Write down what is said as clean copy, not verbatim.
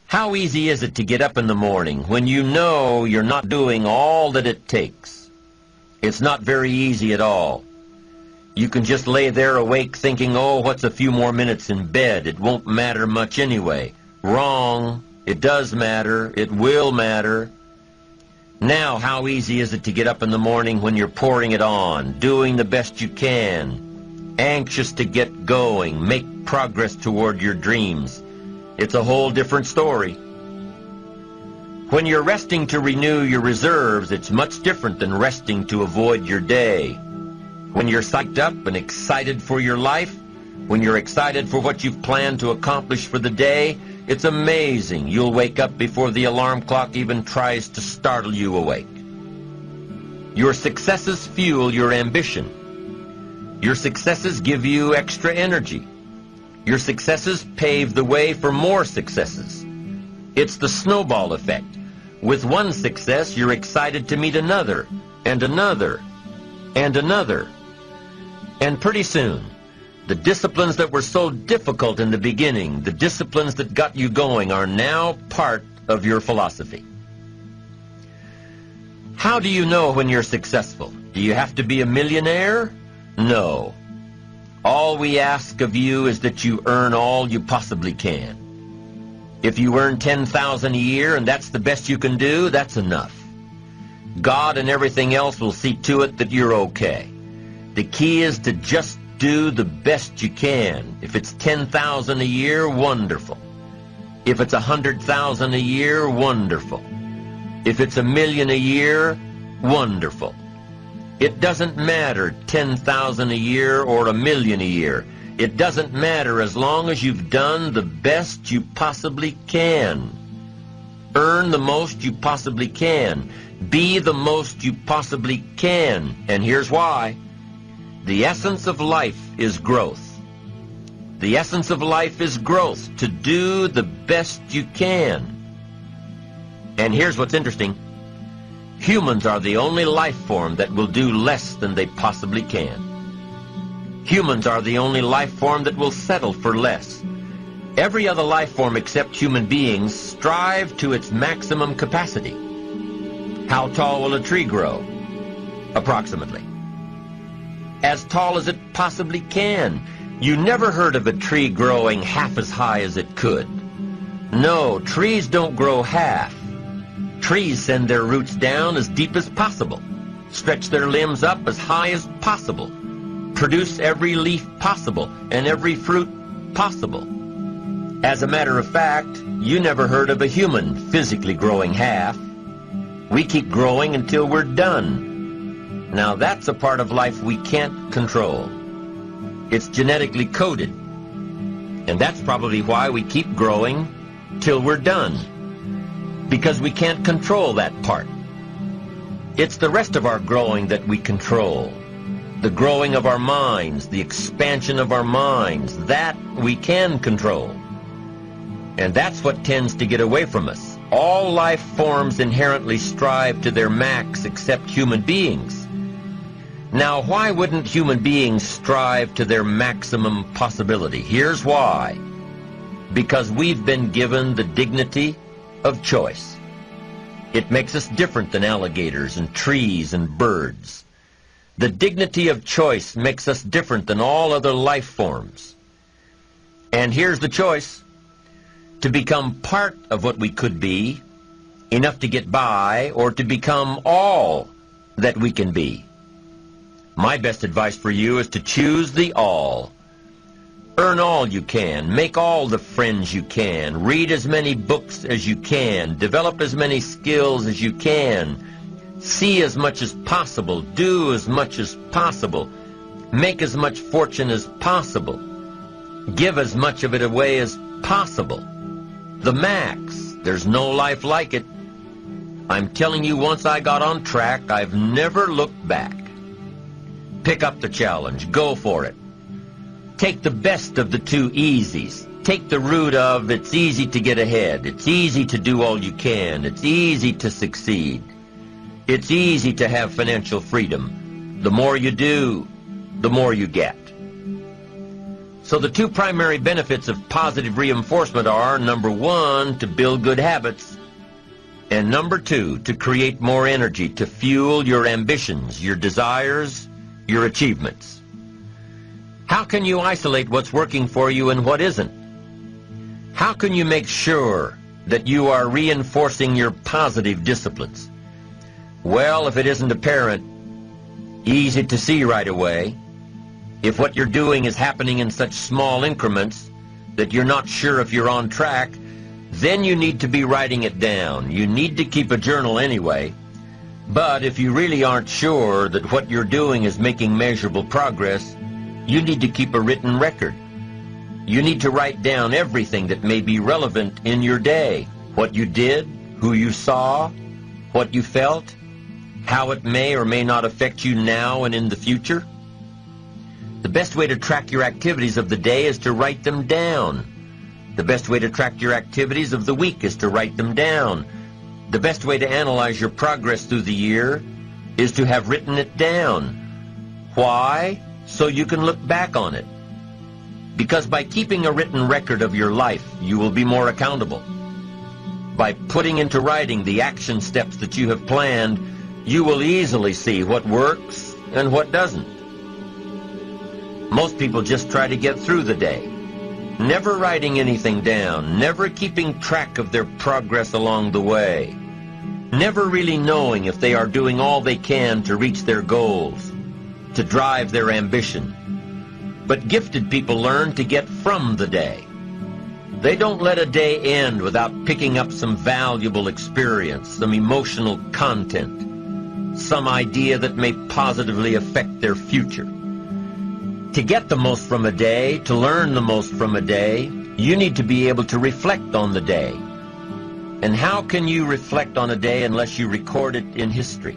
How easy is it to get up in the morning when you know you're not doing all that it takes? It's not very easy at all. You can just lay there awake thinking, oh, what's a few more minutes in bed? It won't matter much anyway. Wrong. It does matter. It will matter. Now, how easy is it to get up in the morning when you're pouring it on, doing the best you can, anxious to get going, make progress toward your dreams? It's a whole different story. When you're resting to renew your reserves, it's much different than resting to avoid your day. When you're psyched up and excited for your life, when you're excited for what you've planned to accomplish for the day, it's amazing. You'll wake up before the alarm clock even tries to startle you awake. Your successes fuel your ambition. Your successes give you extra energy. Your successes pave the way for more successes. It's the snowball effect. With one success, you're excited to meet another, and another, and another. And pretty soon, the disciplines that were so difficult in the beginning, the disciplines that got you going, are now part of your philosophy. How do you know when you're successful? Do you have to be a millionaire? No. All we ask of you is that you earn all you possibly can. If you earn $10,000 a year and that's the best you can do, that's enough. God and everything else will see to it that you're okay. The key is to just do the best you can. If it's $10,000 a year, wonderful. If it's $100,000 a year, wonderful. If it's $1 million a year, wonderful. It doesn't matter $10,000 a year or $1 million a year. It doesn't matter as long as you've done the best you possibly can. Earn the most you possibly can. Be the most you possibly can. And here's why. The essence of life is growth. The essence of life is growth, to do the best you can. And here's what's interesting. Humans are the only life form that will do less than they possibly can. Humans are the only life form that will settle for less. Every other life form except human beings strive to its maximum capacity. How tall will a tree grow? Approximately. As tall as it possibly can. You never heard of a tree growing half as high as it could. No, trees don't grow half. Trees send their roots down as deep as possible, stretch their limbs up as high as possible, produce every leaf possible and every fruit possible. As a matter of fact, you never heard of a human physically growing half. We keep growing until we're done. Now that's a part of life we can't control. It's genetically coded. And that's probably why we keep growing till we're done. Because we can't control that part. It's the rest of our growing that we control. The growing of our minds, the expansion of our minds, that we can control. And that's what tends to get away from us. All life forms inherently strive to their max except human beings. Now, why wouldn't human beings strive to their maximum possibility? Here's why. Because we've been given the dignity of choice. It makes us different than alligators and trees and birds. The dignity of choice makes us different than all other life forms. And here's the choice. To become part of what we could be, enough to get by, or to become all that we can be. My best advice for you is to choose the all. Earn all you can, make all the friends you can, read as many books as you can, develop as many skills as you can, see as much as possible, do as much as possible, make as much fortune as possible, give as much of it away as possible. The max. There's no life like it. I'm telling you, once I got on track, I've never looked back. Pick up the challenge. Go for it. Take the best of the two easies. Take the route of it's easy to get ahead. It's easy to do all you can. It's easy to succeed. It's easy to have financial freedom. The more you do, the more you get. So the two primary benefits of positive reinforcement are, number one, to build good habits, and number two, to create more energy to fuel your ambitions, your desires, your achievements. How can you isolate what's working for you and what isn't? How can you make sure that you are reinforcing your positive disciplines? Well, if it isn't apparent, easy to see right away, if what you're doing is happening in such small increments that you're not sure if you're on track, then you need to be writing it down. You need to keep a journal anyway. But if you really aren't sure that what you're doing is making measurable progress, you need to keep a written record. You need to write down everything that may be relevant in your day. What you did, who you saw, what you felt, how it may or may not affect you now and in the future. The best way to track your activities of the day is to write them down. The best way to track your activities of the week is to write them down. The best way to analyze your progress through the year is to have written it down. Why? So you can look back on it. Because by keeping a written record of your life, you will be more accountable. By putting into writing the action steps that you have planned, you will easily see what works and what doesn't. Most people just try to get through the day, never writing anything down, never keeping track of their progress along the way, never really knowing if they are doing all they can to reach their goals, to drive their ambition. But gifted people learn to get from the day. They don't let a day end without picking up some valuable experience, some emotional content, some idea that may positively affect their future. To get the most from a day, to learn the most from a day, you need to be able to reflect on the day. And how can you reflect on a day unless you record it in history?